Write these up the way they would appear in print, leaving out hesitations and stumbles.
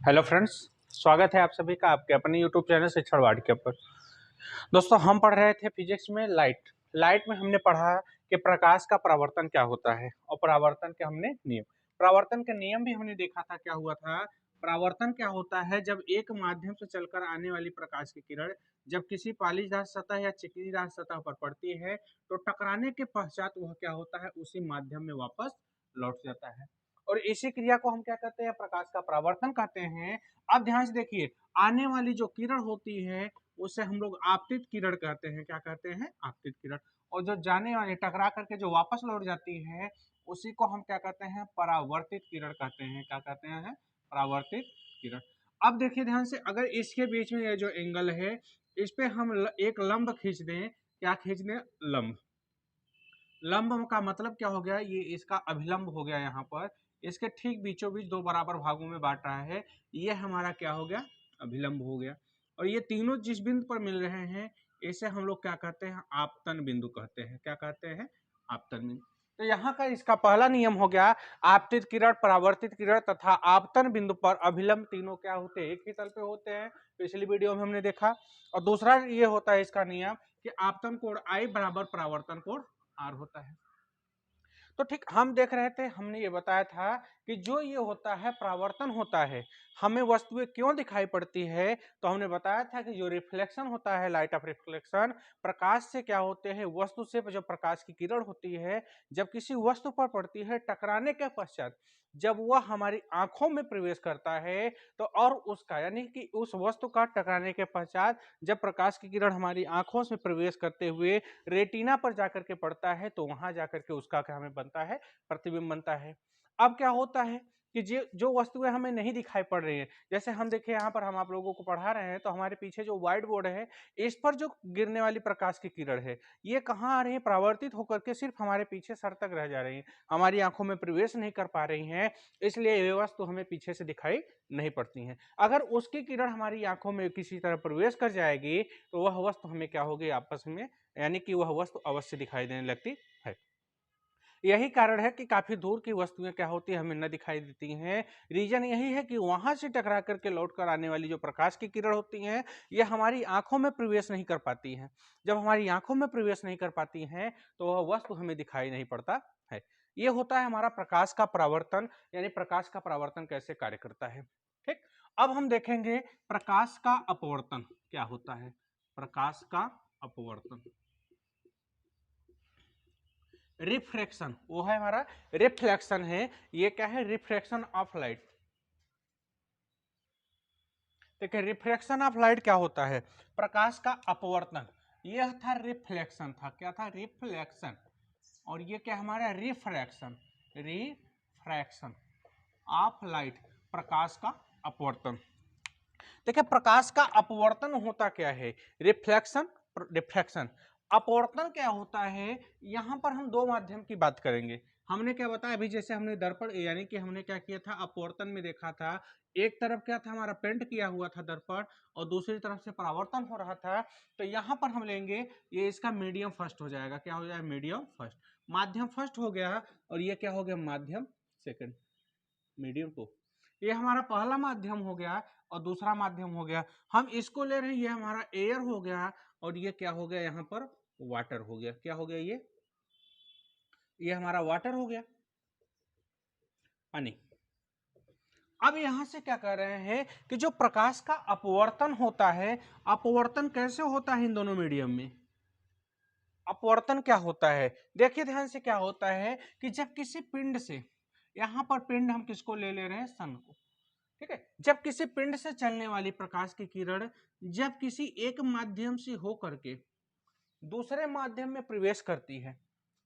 Hello friends, स्वागत है आप सभी का आपके अपने यूट्यूब चैनल शिक्षण वाटिका पर। दोस्तों, हम पढ़ रहे थे फिजिक्स में लाइट में हमने पढ़ा कि प्रकाश का परावर्तन क्या होता है और परावर्तन के हमने नियम, परावर्तन के नियम भी हमने देखा था। क्या हुआ था? परावर्तन क्या होता है? जब एक माध्यम से चलकर आने वाली प्रकाश की किरण जब किसी पालीदार सतह या चिकनीदार सतह पर पड़ती है तो टकराने के पश्चात वह क्या होता है, उसी माध्यम में वापस लौट जाता है और इसी क्रिया को हम क्या कहते हैं? प्रकाश का परावर्तन कहते हैं। अब ध्यान से देखिए, आने वाली जो किरण होती है उसे हम लोग आपतित किरण कहते हैं। क्या कहते हैं? आपतित किरण। और जो जाने वाली टकरा करके जो वापस लौट जाती है उसी को हम क्या कहते हैं? परावर्तित किरण कहते हैं। क्या कहते हैं? परावर्तित किरण। अब देखिए ध्यान से, अगर इसके बीच में ये जो एंगल है इस पे हम एक लंब खींच दें। क्या खींच दें? लंब। लंब का मतलब क्या हो गया? ये इसका अभिलंब हो गया। यहाँ पर इसके ठीक बीचों बीच दो बराबर भागों में बांट रहा है, ये हमारा क्या हो गया? अभिलंब हो गया। और ये तीनों जिस बिंदु पर मिल रहे हैं इसे हम लोग क्या कहते हैं? आपतन बिंदु कहते हैं। क्या कहते हैं? आपतन बिंदु। तो यहाँ का इसका पहला नियम हो गया, आपतित किरण, परावर्तित किरण तथा आपतन बिंदु पर अभिलंब तीनों क्या होते हैं? एक ही तल पे होते हैं। पिछली वीडियो में हमने देखा। और दूसरा ये होता है इसका नियम कि आपतन कोण I बराबर परावर्तन कोण R होता है। तो ठीक हम देख रहे थे, हमने ये बताया था कि जो ये होता है परावर्तन होता है, हमें वस्तुएं क्यों दिखाई पड़ती है? तो हमने बताया था कि जो रिफ्लेक्शन होता है, लाइट ऑफ रिफ्लेक्शन, प्रकाश से क्या होते हैं? वस्तु से जो प्रकाश की किरण होती है जब किसी वस्तु पर पड़ती है, टकराने के पश्चात जब वह हमारी आंखों में प्रवेश करता है तो और उसका यानी कि उस वस्तु का टकराने के पश्चात जब प्रकाश की किरण हमारी आंखों से प्रवेश करते हुए रेटिना पर जाकर के पड़ता है तो वहां जाकर के उसका क्या हमें बनता है? प्रतिबिंब बनता है। अब क्या होता है कि जो वस्तुएं हमें नहीं दिखाई पड़ रही है, जैसे हम देखिए यहाँ पर हम आप लोगों को पढ़ा रहे हैं तो हमारे पीछे जो व्हाइट बोर्ड है इस पर जो गिरने वाली प्रकाश की किरण है ये कहाँ आ रही है? परावर्तित होकर के सिर्फ हमारे पीछे सर तक रह जा रही है, हमारी आंखों में प्रवेश नहीं कर पा रही हैं, इसलिए ये वस्तु हमें पीछे से दिखाई नहीं पड़ती है। अगर उसकी किरण हमारी आंखों में किसी तरह प्रवेश कर जाएगी तो वह वस्तु हमें क्या होगी? आपस में यानी कि वह वस्तु अवश्य दिखाई देने लगती है। यही कारण है कि काफी दूर की वस्तुएं क्या होती है? हमें न दिखाई देती हैं। रीजन यही है कि वहां से टकरा करके लौट कर आने वाली जो प्रकाश की किरण होती हैं ये हमारी आंखों में प्रवेश नहीं कर पाती हैं। जब हमारी आंखों में प्रवेश नहीं कर पाती हैं तो वह वस्तु हमें दिखाई नहीं पड़ता है। ये होता है हमारा प्रकाश का परावर्तन, यानी प्रकाश का परावर्तन कैसे कार्य करता है। ठीक, अब हम देखेंगे प्रकाश का अपवर्तन क्या होता है। प्रकाश का अपवर्तन, रिफ्रैक्शन वो है हमारा, रिफ्लेक्शन है, ये क्या है? Refraction of light. देखिए रिफ्रैक्शन ऑफ लाइट क्या होता है? प्रकाश का अपवर्तन। यह था रिफ्लेक्शन था, क्या था? रिफ्लेक्शन। और ये क्या हमारा? रिफ्रैक्शन। रिफ्रैक्शन ऑफ लाइट, प्रकाश का अपवर्तन। देखिए प्रकाश का अपवर्तन होता क्या है? Reflection, refraction. अपवर्तन क्या होता है? यहां पर हम दो माध्यम की बात करेंगे। हमने क्या बताया अभी? जैसे हमने दर्पण यानी कि हमने क्या किया था? अपवर्तन में देखा था, एक तरफ क्या था हमारा? पेंट किया हुआ था दर्पण और दूसरी तरफ से परावर्तन हो रहा था। तो यहां पर हम लेंगे, ये इसका मीडियम फर्स्ट हो जाएगा। क्या हो जाएगा? Medium first. माध्यम फर्स्ट हो गया और ये क्या हो गया? माध्यम सेकंड, मीडियम टू। ये हमारा पहला माध्यम हो गया और दूसरा माध्यम हो गया। हम इसको ले रहे हैं, ये हमारा एयर हो गया और ये क्या हो गया? यहाँ पर वाटर हो गया। क्या हो गया? ये हमारा वाटर हो गया, पानी। अब यहां से क्या कर रहे हैं कि जो प्रकाश का अपवर्तन होता है, अपवर्तन कैसे होता है इन दोनों मीडियम में? अपवर्तन क्या होता है? देखिए ध्यान से, क्या होता है कि जब किसी पिंड से, यहां पर पिंड हम किसको ले रहे हैं? सन को। ठीक है, जब किसी पिंड से चलने वाली प्रकाश की किरण जब किसी एक माध्यम से होकर के दूसरे माध्यम में प्रवेश करती है।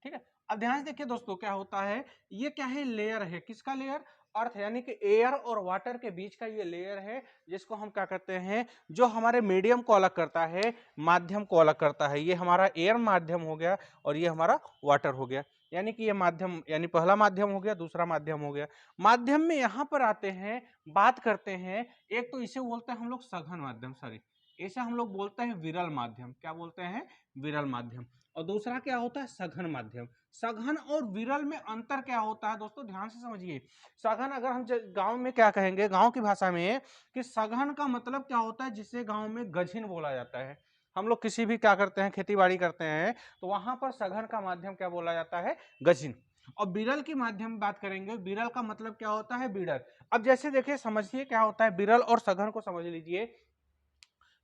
ठीक है, अब ध्यान से देखिए दोस्तों, क्या होता है? ये क्या है? लेयर है। किसका लेयर? अर्थ, यानी कि एयर और वाटर के बीच का ये लेयर है जिसको हम क्या करते हैं? जो हमारे मीडियम को अलग करता है, माध्यम को अलग करता है। ये हमारा एयर माध्यम हो गया और ये हमारा वाटर हो गया। यानी कि ये माध्यम, यानी पहला माध्यम हो गया, दूसरा माध्यम हो गया। माध्यम में यहां पर आते हैं, बात करते हैं। एक तो इसे बोलते हैं हम लोग सघन माध्यम, सॉरी, इसे हम लोग बोलते हैं विरल माध्यम। क्या बोलते हैं? विरल माध्यम। और दूसरा क्या होता है? सघन माध्यम। सघन और विरल में अंतर क्या होता है दोस्तों? ध्यान से समझिए। सघन अगर हम गांव में क्या कहेंगे, गांव की भाषा में, कि सघन का मतलब क्या होता है? जिसे गांव में गझिन बोला जाता है। हम लोग किसी भी क्या करते हैं, खेती बाड़ी करते हैं, तो वहां पर सघन का माध्यम क्या बोला जाता है? गझिन। और बिरल की माध्यम बात करेंगे, बिरल का मतलब क्या होता है? बिरल। अब जैसे देखिए, समझिए क्या होता है बिरल और सघन को समझ लीजिए।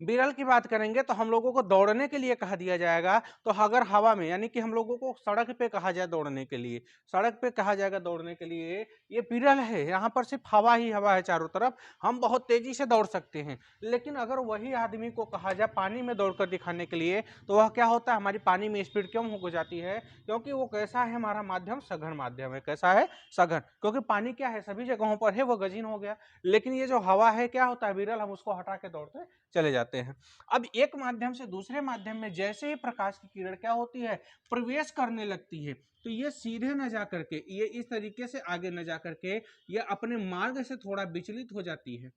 बिरल की बात करेंगे तो हम लोगों को दौड़ने के लिए कहा दिया जाएगा, तो अगर हवा में, यानी कि हम लोगों को सड़क पे कहा जाए दौड़ने के लिए, सड़क पे कहा जाएगा दौड़ने के लिए, ये बिरल है। यहाँ पर सिर्फ हवा ही हवा है चारों तरफ, हम बहुत तेजी से दौड़ सकते हैं। लेकिन अगर वही आदमी को कहा जाए पानी में दौड़कर दिखाने के लिए, तो वह क्या होता है? हमारी पानी में स्पीड कम हो जाती है, क्योंकि वो कैसा है? हमारा माध्यम सघन माध्यम है। कैसा है? सघन। क्योंकि पानी क्या है? सभी जगहों पर है, वो गजीन हो गया। लेकिन ये जो हवा है क्या होता है? बिरल। हम उसको हटा के दौड़ते चले जाते हैं। अब एक माध्यम से दूसरे माध्यम में जैसे ही प्रकाश की किरण क्या होती है? प्रवेश करने लगती है, तो ये सीधे न जा करके, ये इस तरीके से आगे न जा करके, ये अपने मार्ग से थोड़ा विचलित हो जाती है।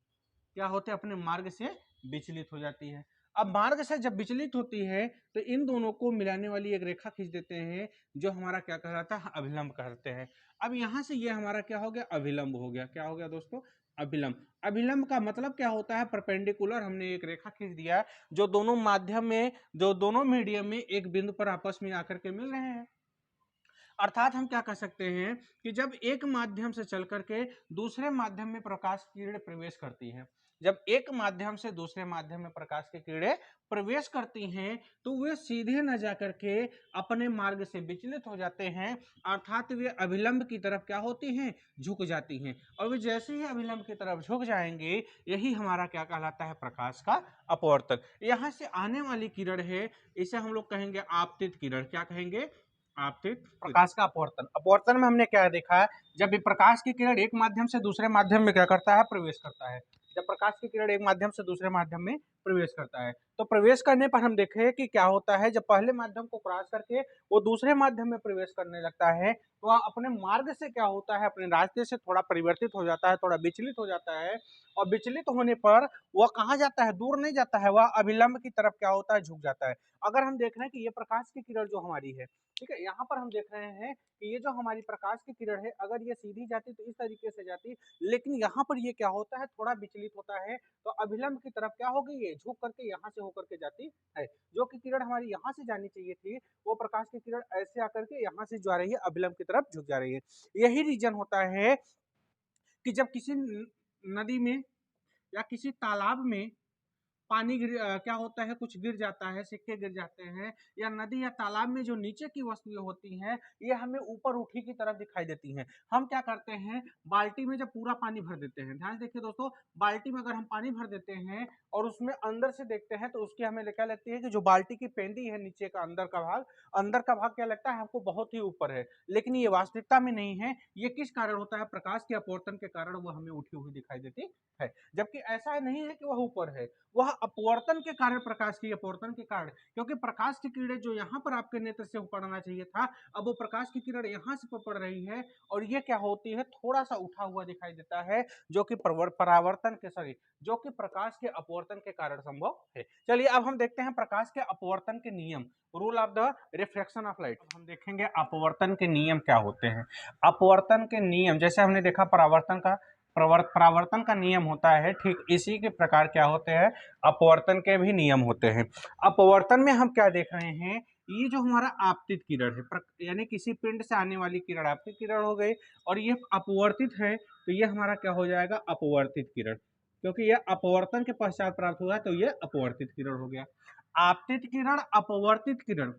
क्या होते हैं? अपने मार्ग से विचलित हो जाती है। अब मार्ग से जब विचलित होती है, तो इन दोनों को मिलाने वाली एक रेखा खींच देते हैं, जो हमारा क्या कहलाता है? अभिलंब कहते हैं। अब यहां से ये हमारा क्या हो गया? अभिलंब हो गया। क्या हो गया दोस्तों? अभिलंब। अभिलंब का मतलब क्या होता है? परपेंडिकुलर। हमने एक रेखा खींच दिया, जो दोनों माध्यम में, जो दोनों मीडियम में एक बिंदु पर आपस में आकर के मिल रहे हैं। अर्थात हम क्या कह सकते हैं कि जब एक माध्यम से चल करके दूसरे माध्यम में प्रकाश की किरणें प्रवेश करती हैं, जब एक माध्यम से दूसरे माध्यम में प्रकाश की किरणें प्रवेश करती हैं, तो वे सीधे न जाकर के अपने मार्ग से विचलित हो जाते हैं। अर्थात वे अभिलंब की तरफ क्या होती हैं? झुक जाती हैं। और वे जैसे ही अभिलंब की तरफ झुक जाएंगे, यही हमारा क्या कहलाता है? प्रकाश का अपवर्तन। यहां से आने वाली किरण है, इसे हम लोग कहेंगे आपतित किरण। क्या कहेंगे? आपतित प्रकाश का अपवर्तन। अपवर्तन में हमने क्या देखा? जब भी प्रकाश की किरण एक माध्यम से दूसरे माध्यम में क्या करता है? प्रवेश करता है। जब प्रकाश की किरण एक माध्यम से दूसरे माध्यम में प्रवेश करता है, तो प्रवेश करने पर हम देखें कि क्या होता है? जब पहले माध्यम को क्रॉस करके वो दूसरे माध्यम में प्रवेश करने लगता है, तो वह अपने मार्ग से क्या होता है? अपने रास्ते से थोड़ा परिवर्तित हो जाता है, थोड़ा विचलित हो जाता है। और विचलित होने पर वह कहाँ जाता है? दूर नहीं जाता है, वह अभिलंब की तरफ क्या होता है? झुक जाता है। अगर हम देख रहे हैं कि ये प्रकाश की किरण जो हमारी है, ठीक है, यहाँ पर हम देख रहे हैं कि ये जो हमारी प्रकाश की किरण है, अगर ये सीधी जाती तो इस तरीके से जाती, लेकिन यहाँ पर ये क्या होता है? थोड़ा विचलित होता है, तो अभिलंब की तरफ क्या हो गई? ये झुक करके यहाँ से होकर के जाती है। जो कि किरण हमारी यहाँ से जानी चाहिए थी, वो प्रकाश की किरण ऐसे आकर के यहाँ से जा रही है, अभिलंब की तरफ झुक जा रही है। यही रीजन होता है कि जब किसी नदी में या किसी तालाब में पानी क्या होता है? कुछ गिर जाता है, सिक्के गिर जाते हैं, या नदी या तालाब में जो नीचे की वस्तुएं होती हैं, ये हमें ऊपर उठी की तरफ दिखाई देती हैं। हम क्या करते हैं? बाल्टी में जब पूरा पानी भर देते हैं, ध्यान से देखिए दोस्तों, बाल्टी में अगर हम पानी भर देते हैं और उसमें अंदर से देखते हैं, तो उसकी हमें क्या लगती है कि जो बाल्टी की पेंदी है नीचे का, अंदर का भाग क्या लगता है हमको? बहुत ही ऊपर है। लेकिन ये वास्तविकता में नहीं है। ये किस कारण होता है? प्रकाश के अपवर्तन के कारण वो हमें उठी हुई दिखाई देती है। जबकि ऐसा नहीं है कि वह ऊपर है, वह अपवर्तन के कारण, प्रकाश की अपवर्तन के कारण, क्योंकि प्रकाश की किरण जो यहाँ पर आपके नेत्र से पड़ना चाहिए था, अब वो प्रकाश की किरण यहाँ से पड़ रही है, और ये क्या होती है? थोड़ा सा उठा हुआ दिखाई देता है, जो कि परावर्तन के, सॉरी, जो कि प्रकाश के अपवर्तन के कारण संभव है। चलिए अब हम देखते हैं प्रकाश के अपवर्तन के नियम, rule of the reflection of light. हम देखेंगे अपवर्तन के नियम क्या होते हैं। अपवर्तन के नियम, जैसे हमने देखा परावर्तन का नियम होता है, ठीक इसी के प्रकार क्या होते हैं? अपवर्तन के भी नियम होते हैं। अपवर्तन में हम क्या देख रहे हैं? ये जो हमारा आपतित किरण है, यानी किसी पिंड से आने वाली किरण आपतित किरण हो गई, और ये अपवर्तित है, तो ये हमारा क्या हो जाएगा? अपवर्तित किरण। क्योंकि यह अपवर्तन के पश्चात प्राप्त हुआ है, तो यह अपवर्तित किरण हो गया। आपतित किरण, अपवर्तित किरण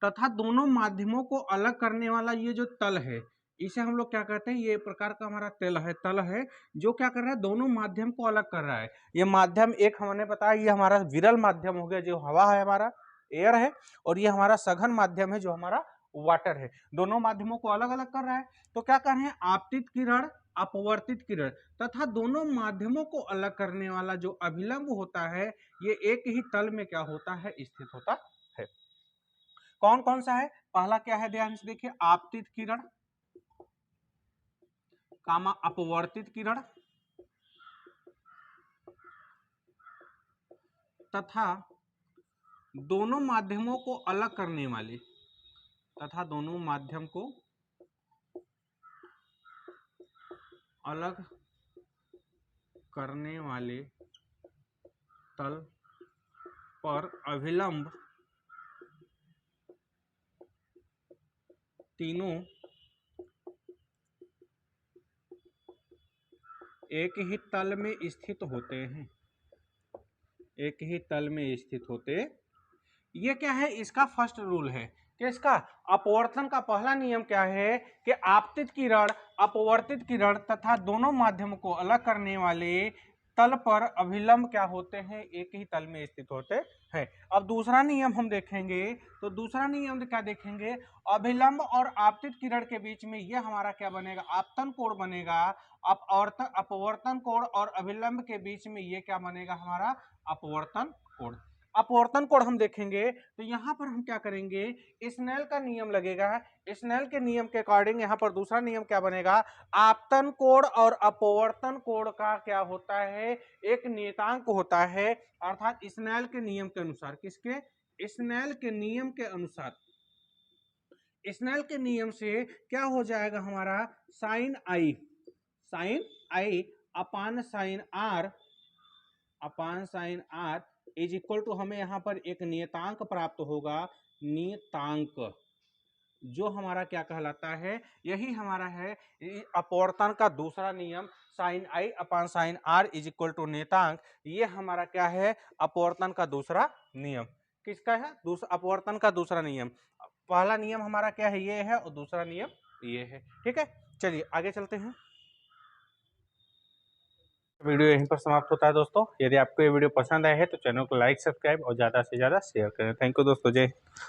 तथा दोनों माध्यमों को अलग करने वाला ये जो तल है, इसे हम लोग क्या कहते हैं? ये प्रकार का हमारा तल है, जो क्या कर रहा है? दोनों माध्यम को अलग कर रहा है। ये माध्यम एक हमने बताया, ये हमारा विरल माध्यम हो गया, जो हवा है, हमारा एयर है, और ये हमारा सघन माध्यम है, जो हमारा वाटर है। दोनों माध्यमों को अलग अलग कर रहा है। तो क्या कर रहे हैं? आपतित किरण, अपवर्तित किरण तथा दोनों माध्यमों को अलग करने वाला जो अभिलंब होता है, ये एक ही तल में क्या होता है? स्थित होता है। कौन कौन सा है? पहला क्या है? ध्यान से देखिए, आपतित किरण, कामा अपवर्तित किरण, तथा दोनों माध्यमों को अलग करने वाले तथा दोनों माध्यम को अलग करने वाले तल पर अभिलंब तीनों एक ही तल में स्थित होते हैं। एक ही तल में स्थित होते, ये क्या है, इसका फर्स्ट रूल है कि इसका अपवर्तन का पहला नियम क्या है कि आपतित किरण, अपवर्तित किरण तथा दोनों माध्यम को अलग करने वाले तल पर अभिलंब क्या होते हैं, एक ही तल में स्थित होते हैं। अब दूसरा नियम हम देखेंगे, तो दूसरा नियम क्या देखेंगे, अभिलंब और आपतित किरण के बीच में ये हमारा क्या बनेगा, आपतन कोण बनेगा। अपवर्तन कोण और अभिलंब के बीच में ये क्या बनेगा, हमारा अपवर्तन कोण। अपवर्तन कोण हम देखेंगे तो यहां पर हम क्या करेंगे, स्नेल का नियम लगेगा। स्नेल के नियम के अकॉर्डिंग यहां पर दूसरा नियम क्या बनेगा, आपतन कोण और अपवर्तन कोण का क्या होता है, एक नियतांक होता है। अर्थात स्नेल के नियम के अनुसार, किसके, स्नेल के नियम के अनुसार, स्नेल के नियम से क्या हो जाएगा हमारा, sine i upon sine r is equal to, हमें यहां पर एक नियतांक प्राप्त होगा, नियतांक जो हमारा क्या कहलाता है, यही हमारा है अपवर्तन का दूसरा नियम, sine i upon sine r is equal to नियतांक। ये हमारा क्या है, अपवर्तन का दूसरा नियम। किसका है, अपवर्तन का दूसरा नियम। पहला नियम हमारा क्या है, ये है, और दूसरा नियम ये है। ठीक है, चलिए आगे चलते हैं। वीडियो यहीं पर समाप्त होता है दोस्तों। यदि आपको ये वीडियो पसंद आया है तो चैनल को लाइक, सब्सक्राइब और ज़्यादा से ज़्यादा शेयर करें। थैंक यू दोस्तों, जय।